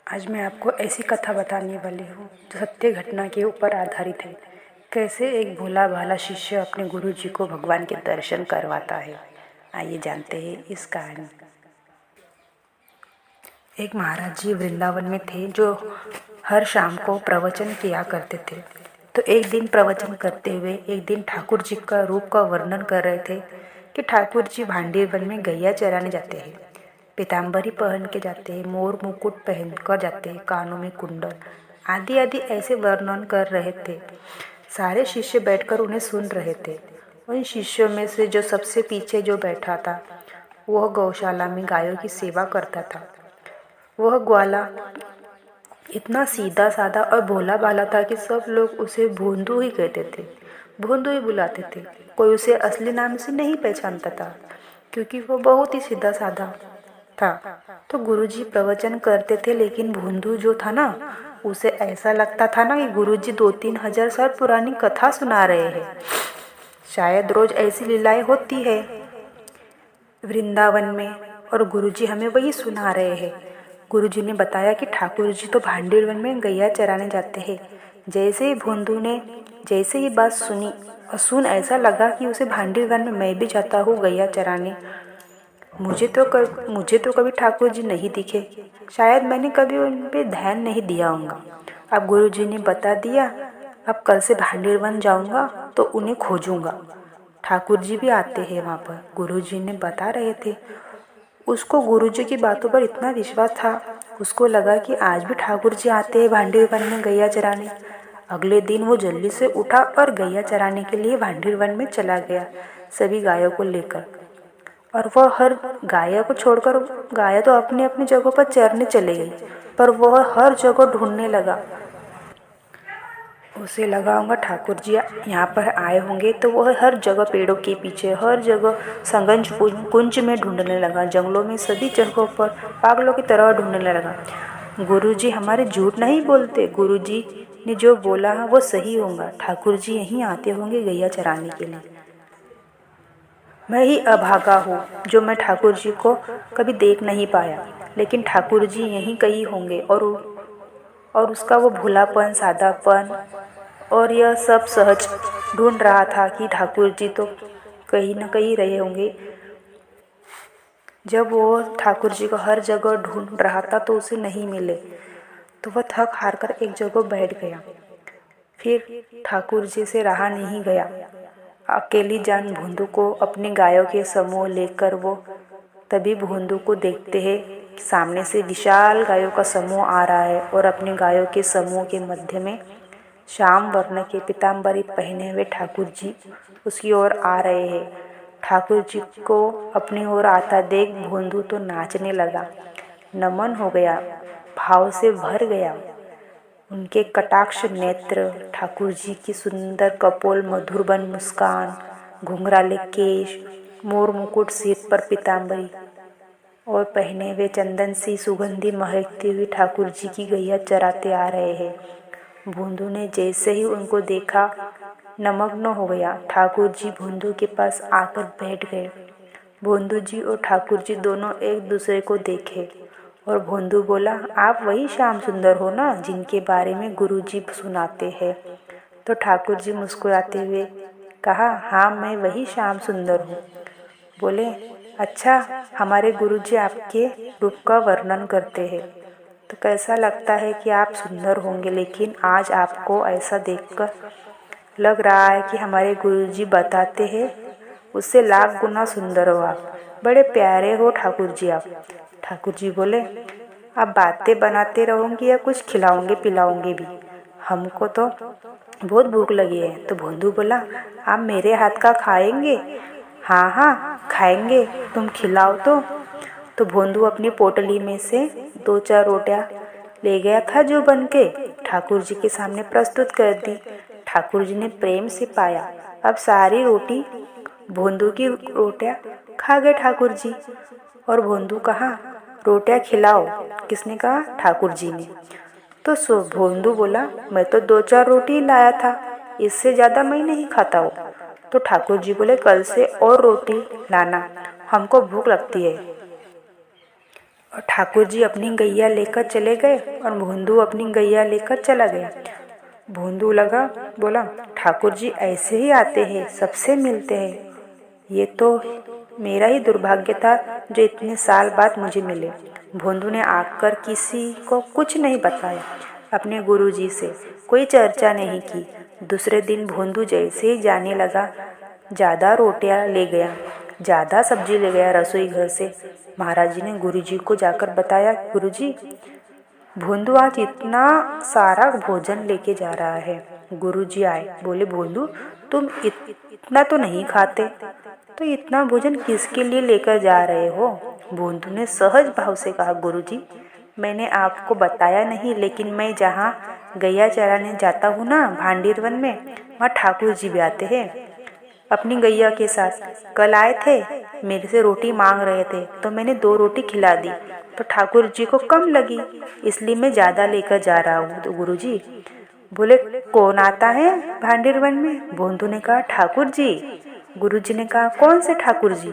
आज मैं आपको ऐसी कथा बताने वाली हूँ जो सत्य घटना के ऊपर आधारित है। कैसे एक भोला भाला शिष्य अपने गुरु जी को भगवान के दर्शन करवाता है। आइए जानते हैं इस कहानी। एक महाराज जी वृंदावन में थे जो हर शाम को प्रवचन किया करते थे। तो एक दिन प्रवचन करते हुए एक दिन ठाकुर जी का रूप का वर्णन कर रहे थे कि ठाकुर जी भांडीर वन में गैया चराने जाते हैं। पीताम्बरी पहन के जाते हैं, मोर मुकुट पहन कर जाते हैं, कानों में कुंडल आदि आदि ऐसे वर्णन कर रहे थे। सारे शिष्य बैठकर उन्हें सुन रहे थे। उन शिष्यों में से जो सबसे पीछे जो बैठा था वह गौशाला में गायों की सेवा करता था। वह ग्वाला इतना सीधा साधा और भोला भाला था कि सब लोग उसे भोंदू ही कहते थे, भोंदू ही बुलाते थे। कोई उसे असली नाम से नहीं पहचानता था क्योंकि वह बहुत ही सीधा साधा था। तो गुरुजी प्रवचन करते थे, लेकिन भोंदू जो था ना, उसे ऐसा लगता था ना कि गुरुजी 2-3 हजार साल पुरानी कथा सुना रहे हैं। शायद रोज ऐसी लीलाएं होती है वृंदावन में और गुरुजी हमें वही सुना रहे हैं। गुरुजी ने बताया कि ठाकुर जी तो भांडीर वन में गैया चराने जाते हैं। जैसे ही भोंदू ने जैसे ही बात सुनी और सुन ऐसा लगा कि उसे भांडीर वन में मैं भी जाता हूँ गैया चराने। मुझे तो कभी ठाकुर जी नहीं दिखे, शायद मैंने कभी उन पे ध्यान नहीं दिया होगा। अब गुरुजी ने बता दिया, अब कल से भांडीर वन जाऊंगा तो उन्हें खोजूंगा। ठाकुर जी भी आते हैं वहाँ पर, गुरुजी ने बता रहे थे। उसको गुरुजी की बातों पर इतना विश्वास था, उसको लगा कि आज भी ठाकुर जी आते हैं भांडीर वन में गैया चराने। अगले दिन वो जल्दी से उठा और गैया चराने के लिए भांडीर वन में चला गया सभी गायों को लेकर। और वह हर गाय को छोड़कर गाय तो अपनी अपनी जगह पर चरने चले गई, पर वह हर जगह ढूंढने लगा। उसे लगा होगा ठाकुर जी यहाँ पर आए होंगे, तो वह हर जगह पेड़ों के पीछे, हर जगह संगंज कुंज में ढूंढने लगा, जंगलों में सभी जगहों पर पागलों की तरह ढूंढने लगा। गुरुजी हमारे झूठ नहीं बोलते, गुरुजी ने जो बोला वो सही होगा। ठाकुर जी यहीं आते होंगे गैया चराने के लिए। मैं ही अभागा हूँ जो मैं ठाकुर जी को कभी देख नहीं पाया, लेकिन ठाकुर जी यहीं कहीं होंगे। और उसका वो भोलापन, सादापन और यह सब सहज ढूंढ रहा था कि ठाकुर जी तो कहीं न कहीं रहे होंगे। जब वो ठाकुर जी को हर जगह ढूंढ रहा था तो उसे नहीं मिले, तो वह थक हार कर एक जगह बैठ गया। फिर ठाकुर जी से रहा नहीं गया। अकेली जान भोंदू को अपने गायों के समूह लेकर वो तभी भोंदू को देखते हैं, सामने से विशाल गायों का समूह आ रहा है और अपने गायों के समूह के मध्य में श्याम वर्ण के पीताम्बरी पहने हुए ठाकुर जी उसकी ओर आ रहे हैं। ठाकुर जी को अपनी ओर आता देख भोंदू तो नाचने लगा, नमन हो गया, भाव से भर गया। उनके कटाक्ष नेत्र, ठाकुर जी की सुंदर कपोल, मधुरबन मुस्कान, घुंघराले केश, मोर मुकुट, सिर पर पीताम्बरी और पहने हुए चंदन सी सुगंधी महकती हुई ठाकुर जी की गैया चराते आ रहे हैं। भोंदू ने जैसे ही उनको देखा नमग्न हो गया। ठाकुर जी भोंदू के पास आकर बैठ गए। भोंदू जी और ठाकुर जी दोनों एक दूसरे को देखे और भोंदू बोला, आप वही श्याम सुंदर हो ना जिनके बारे में गुरुजी सुनाते हैं। तो ठाकुर जी मुस्कुराते हुए कहा, हाँ मैं वही श्याम सुंदर हूँ। बोले, अच्छा, हमारे गुरुजी आपके रूप का वर्णन करते हैं तो कैसा लगता है कि आप सुंदर होंगे, लेकिन आज आपको ऐसा देखकर लग रहा है कि हमारे गुरुजी बताते हैं उससे लाख गुना सुंदर हो आप। बड़े प्यारे हो ठाकुर जी आप। ठाकुर जी बोले, आप बातें बनाते रहोगे या कुछ खिलाओगे पिलाओगे भी? हमको तो बहुत भूख लगी है। तो भोंदू बोला, आप मेरे हाथ का खाएंगे? हाँ हाँ खाएंगे, तुम खिलाओ तो भोंदू अपनी पोटली में से 2-4 रोटियां ले गया था जो बन के ठाकुर जी के सामने प्रस्तुत कर दी। ठाकुर जी ने प्रेम से पाया। अब सारी रोटी भोंदू की रोटियां खा गए ठाकुर जी। और भोंदू कहा, रोटियां खिलाओ। किसने कहा? ठाकुर जी ने। तो भोंदू बोला, मैं तो 2-4 रोटी लाया था, इससे ज़्यादा मैं नहीं खाता हूँ। तो ठाकुर जी बोले, कल से और रोटी लाना, हमको भूख लगती है। और ठाकुर जी अपनी गैया लेकर चले गए और भोंदू अपनी गैया लेकर चला गया। भोंदू बोला, ठाकुर जी ऐसे ही आते हैं, सबसे मिलते हैं। ये तो मेरा ही दुर्भाग्य था जो इतने साल बाद मुझे मिले। भोंदू ने आकर किसी को कुछ नहीं बताया, अपने गुरुजी से कोई चर्चा नहीं की। दूसरे दिन भोंदू जैसे ही जाने लगा, ज़्यादा रोटियां ले गया, ज़्यादा सब्जी ले गया रसोई घर से। महाराज जी ने गुरुजी को जाकर बताया, गुरुजी, भोंदू आज इतना सारा भोजन लेके जा रहा है। गुरुजी आए, बोले, भोंदू तुम इतना तो नहीं खाते, तो इतना भोजन किसके लिए लेकर जा रहे हो? भोंदू ने सहज भाव से कहा, गुरुजी, मैंने आपको बताया नहीं, लेकिन मैं जहाँ गैया चराने जाता हूँ ना, भांडीर वन में, वहाँ ठाकुर जी भी आते हैं अपनी गैया के साथ। कल आए थे, मेरे से रोटी मांग रहे थे, तो मैंने 2 रोटी खिला दी, तो ठाकुर जी को कम लगी, इसलिए मैं ज़्यादा लेकर जा रहा हूँ। तो गुरुजी बोले, कौन आता है भांडीर वन में? भोंदू ने कहा, ठाकुर जी। गुरुजी ने कहा, कौन से ठाकुर जी?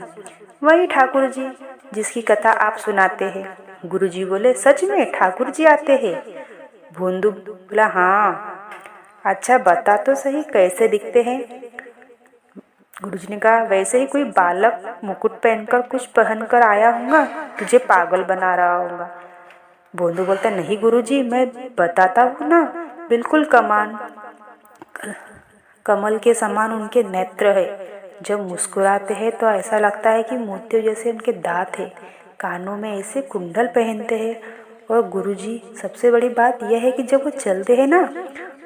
वही ठाकुर जी जिसकी कथा आप सुनाते हैं। गुरुजी बोले, सच में ठाकुर जी आते हैं? भोंदू बोला, हाँ। अच्छा बता तो सही, कैसे दिखते हैं? गुरुजी ने कहा, वैसे ही कोई बालक मुकुट पहनकर कुछ पहनकर आया होगा, तुझे पागल बना रहा होगा। भोंदू बोलता, नहीं गुरुजी, मैं बताता हूँ ना, बिल्कुल कमल के समान उनके नेत्र है। जब मुस्कुराते हैं तो ऐसा लगता है कि मोतियों जैसे उनके दांत है। कानों में ऐसे कुंडल पहनते हैं। और गुरुजी, सबसे बड़ी बात यह है कि जब वो चलते हैं ना,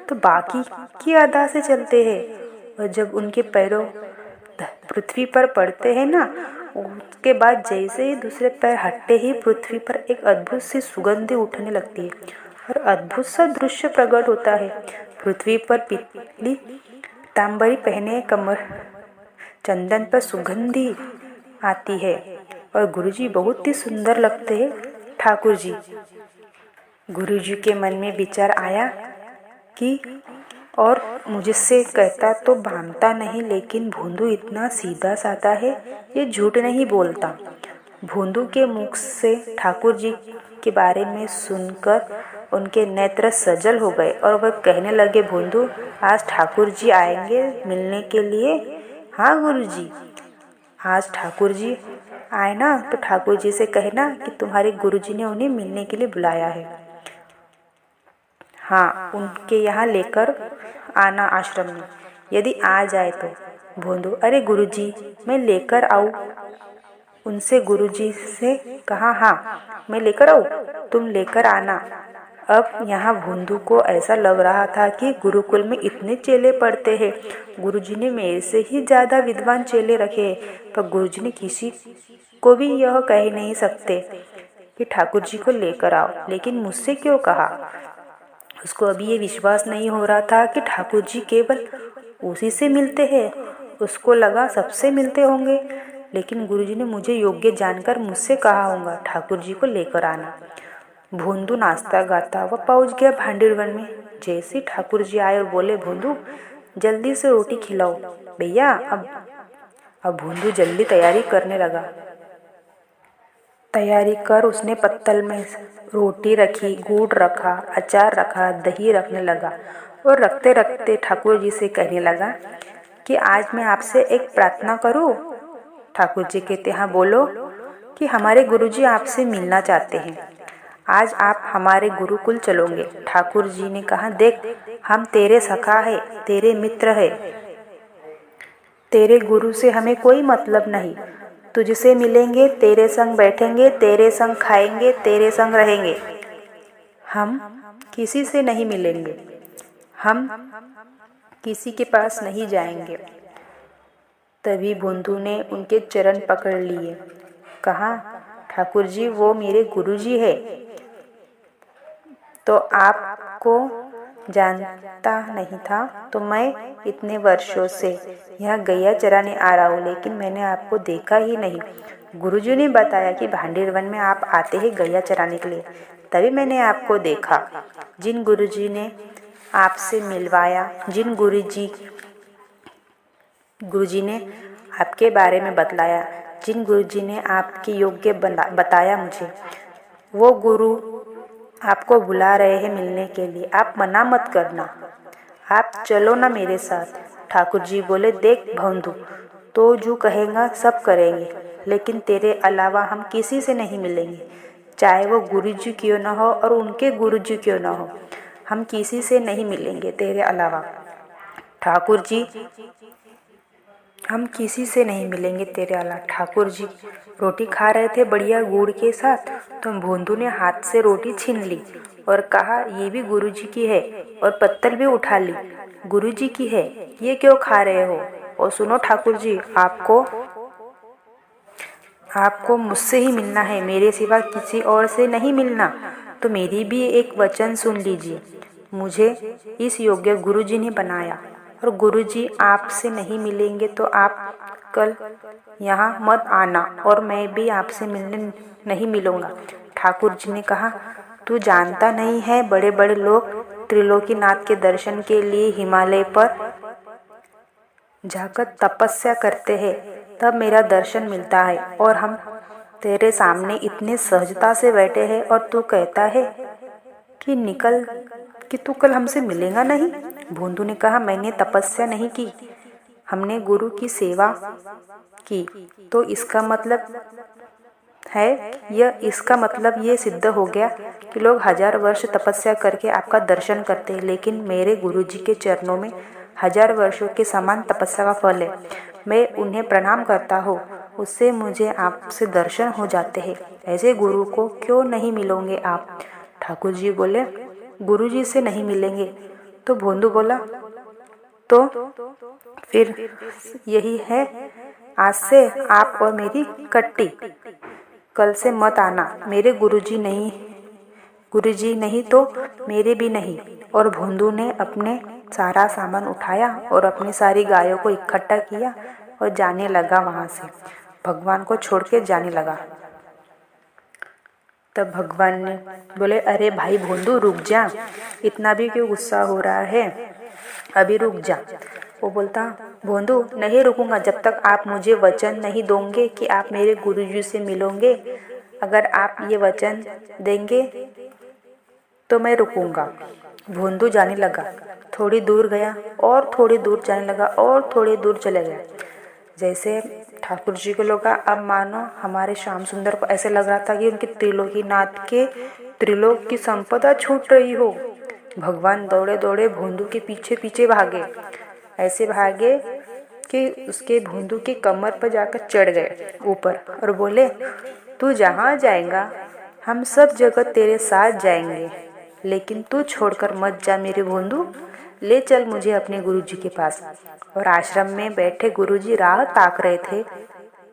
तो बाकी की अदा से चलते हैं, और जब उनके पैरों पृथ्वी पर पड़ते हैं ना, उसके बाद जैसे ही दूसरे पैर हटते ही पृथ्वी पर एक अद्भुत सी सुगंध उठने लगती है और अद्भुत सा दृश्य प्रकट होता है। पृथ्वी पर पीली पीताम्बरी पहने कमर चंदन पर सुगंधी आती है और गुरुजी बहुत ही सुंदर लगते हैं ठाकुर जी। गुरुजी के मन में विचार आया कि और मुझसे कहता तो भानता नहीं, लेकिन भोंदू इतना सीधा साधा है, ये झूठ नहीं बोलता। भोंदू के मुख से ठाकुर जी के बारे में सुनकर उनके नेत्र सजल हो गए और वह कहने लगे, भोंदू, आज ठाकुर जी आएंगे मिलने के लिए? हाँ गुरुजी, आज ठाकुर जी आए ना, तो ठाकुर जी से कहना कि तुम्हारे गुरुजी ने उन्हें मिलने के लिए बुलाया है। हाँ, उनके यहाँ लेकर आना आश्रम में, यदि आ जाए तो। भोंदू, अरे गुरुजी, मैं लेकर आऊँ? उनसे गुरुजी से कहा, हाँ मैं लेकर आऊँ, तुम लेकर आना। अब यहाँ भोंदू को ऐसा लग रहा था कि गुरुकुल में इतने चेले पढ़ते हैं, गुरुजी ने मेरे से ही ज़्यादा विद्वान चेले रखे, पर गुरुजी ने किसी को भी यह कह नहीं सकते कि ठाकुर जी को लेकर आओ, लेकिन मुझसे क्यों कहा? उसको अभी ये विश्वास नहीं हो रहा था कि ठाकुर जी केवल उसी से मिलते हैं। उसको लगा सबसे मिलते होंगे, लेकिन गुरुजी ने मुझे योग्य जानकर मुझसे कहा होगा ठाकुर जी को लेकर आना। भोंदू नाचता गाता वह पहुंच गया भांडीर वन में। जैसे ठाकुर जी आए और बोले, भोंदू जल्दी से रोटी खिलाओ भैया। अब भोंदू जल्दी तैयारी करने लगा। तैयारी कर उसने पत्तल में रोटी रखी, गुड़ रखा, अचार रखा, दही रखने लगा और रखते रखते ठाकुर जी से कहने लगा कि आज मैं आपसे एक प्रार्थना करूं। ठाकुर जी कहते, हाँ बोलो। कि हमारे गुरुजी आपसे मिलना चाहते हैं, आज आप हमारे गुरुकुल चलोगे। ठाकुर जी ने कहा, देख हम तेरे सखा है, तेरे मित्र है, तेरे गुरु से हमें कोई मतलब नहीं। तुझसे मिलेंगे, तेरे संग बैठेंगे, तेरे संग खाएंगे, तेरे संग रहेंगे। हम किसी से नहीं मिलेंगे, हम किसी के पास नहीं जाएंगे। तभी भोंदू ने उनके चरण पकड़ लिए। कहा, ठाकुर जी वो मेरे गुरुजी है, तो आपको जानता नहीं था, तो मैं इतने वर्षों से यहाँ गैया चराने आ रहा हूँ, लेकिन मैंने आपको देखा ही नहीं। गुरुजी ने बताया कि भांडीर वन में आप आते हैं गैया चराने के लिए, तभी मैंने आपको देखा। जिन गुरुजी ने आपसे मिलवाया, जिन गुरुजी ने आपके बारे में बतलाया, जिन गुरुजी ने आपके योग्य बताया मुझे, वो गुरु आपको बुला रहे हैं मिलने के लिए, आप मना मत करना, आप चलो ना मेरे साथ। ठाकुर जी बोले, देख भोंदू, तो जो कहेगा सब करेंगे, लेकिन तेरे अलावा हम किसी से नहीं मिलेंगे, चाहे वो गुरु जी क्यों ना हो और उनके गुरु जी क्यों ना हो, हम किसी से नहीं मिलेंगे तेरे अलावा। ठाकुर जी, हम किसी से नहीं मिलेंगे तेरे अलावा। ठाकुर जी रोटी खा रहे थे बढ़िया गुड़ के साथ, तो भोंदू ने हाथ से रोटी छीन ली और कहा, ये भी गुरु जी की है, और पत्तल भी उठा ली, गुरु जी की है, ये क्यों खा रहे हो? और सुनो ठाकुर जी, आपको मुझसे ही मिलना है, मेरे सिवा किसी और से नहीं मिलना, तो मेरी भी एक वचन सुन लीजिए। मुझे इस योग्य गुरुजी ने बनाया, और गुरुजी आपसे नहीं मिलेंगे तो आप कल यहाँ मत आना, और मैं भी आपसे मिलने नहीं मिलूँगा। ठाकुर जी ने कहा, तू जानता नहीं है, बड़े बड़े लोग त्रिलोकीनाथ के दर्शन के लिए हिमालय पर जाकर तपस्या करते हैं, तब मेरा दर्शन मिलता है, और हम तेरे सामने इतने सहजता से बैठे हैं, और तू कहता है कि तू कल हमसे मिलेगा नहीं। भोंदू ने कहा, मैंने तपस्या नहीं की, हमने गुरु की सेवा की, तो इसका मतलब ये सिद्ध हो गया कि लोग 1000 वर्ष तपस्या करके आपका दर्शन करते हैं, लेकिन मेरे गुरु जी के चरणों में 1000 वर्षों के समान तपस्या का फल है। मैं उन्हें प्रणाम करता हूँ, उससे मुझे आपसे दर्शन हो जाते हैं। ऐसे गुरु को क्यों नहीं मिलोगे आप? ठाकुर जी बोले, गुरु जी से नहीं मिलेंगे। तो भोंदू बोला, तो फिर यही है, आज से आप और मेरी कट्टी, कल से मत आना, मेरे गुरुजी नहीं तो मेरे भी नहीं। और भोंदू ने अपने सारा सामान उठाया और अपनी सारी गायों को इकट्ठा किया और जाने लगा वहाँ से, भगवान को छोड़ के जाने लगा। तब भगवान ने बोले, अरे भाई भोंदू, रुक जा, इतना भी क्यों गुस्सा हो रहा है, अभी रुक जा। वो बोलता, भोंदू नहीं रुकूंगा जब तक आप मुझे वचन नहीं दोगे कि आप मेरे गुरुजी से मिलोगे। अगर आप ये वचन देंगे तो मैं रुकूंगा। भोंदू जाने लगा, थोड़ी दूर गया और थोड़ी दूर जाने लगा और थोड़ी दूर चले गया। जैसे ठाकुर जी को लगा, अब मानो हमारे श्याम सुंदर को ऐसे लग रहा था कि उनके त्रिलोकीनाथ के त्रिलोक की संपदा छूट रही हो। भगवान दौड़े दौड़े भोंदू के पीछे पीछे भागे, ऐसे भागे कि उसके भोंदू की कमर पर जाकर चढ़ गए ऊपर और बोले, तू जहाँ जाएगा हम सब जगह तेरे साथ जाएंगे, लेकिन तू छोड़कर मत जा मेरे भोंदू, ले चल मुझे अपने गुरुजी के पास। और आश्रम में बैठे गुरुजी राह ताक रहे थे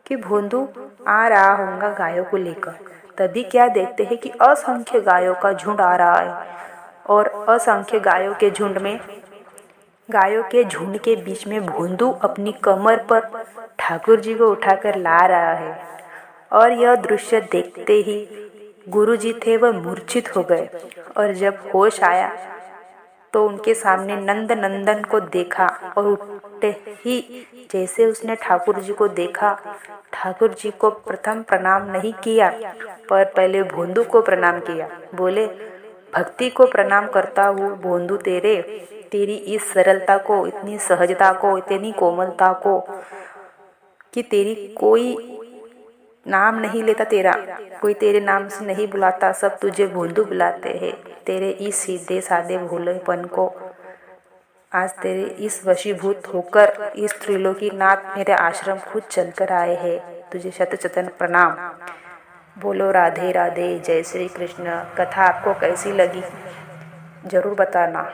कि भोंदू आ रहा होगा गायों को लेकर। तभी क्या देखते हैं कि असंख्य गायों का झुंड आ रहा है, और असंख्य गायों के झुंड के बीच में भोंदू अपनी कमर पर ठाकुर जी को उठाकर ला रहा है। और यह दृश्य देखते ही गुरुजी थे वह मूर्छित हो गए, और जब होश आया तो उनके सामने नंद नंदन को देखा, और उठते ही जैसे उसने ठाकुर जी को देखा, ठाकुर जी को प्रथम प्रणाम नहीं किया, पर पहले भोंदू को प्रणाम किया। बोले, भक्ति को प्रणाम करता हूँ भोंदू, तेरी इस सरलता को, इतनी सहजता को, इतनी कोमलता को, कि तेरी कोई नाम नहीं लेता, तेरा कोई तेरे नाम से नहीं बुलाता, सब तुझे भोंदू बुलाते हैं। तेरे इस सीधे साधे भोलेपन को, आज तेरे इस वशीभूत होकर इस त्रिलोकीनाथ मेरे आश्रम खुद चलकर आए हैं, तुझे शत शतन प्रणाम। बोलो राधे राधे, जय श्री कृष्ण। कथा आपको कैसी लगी जरूर बताना।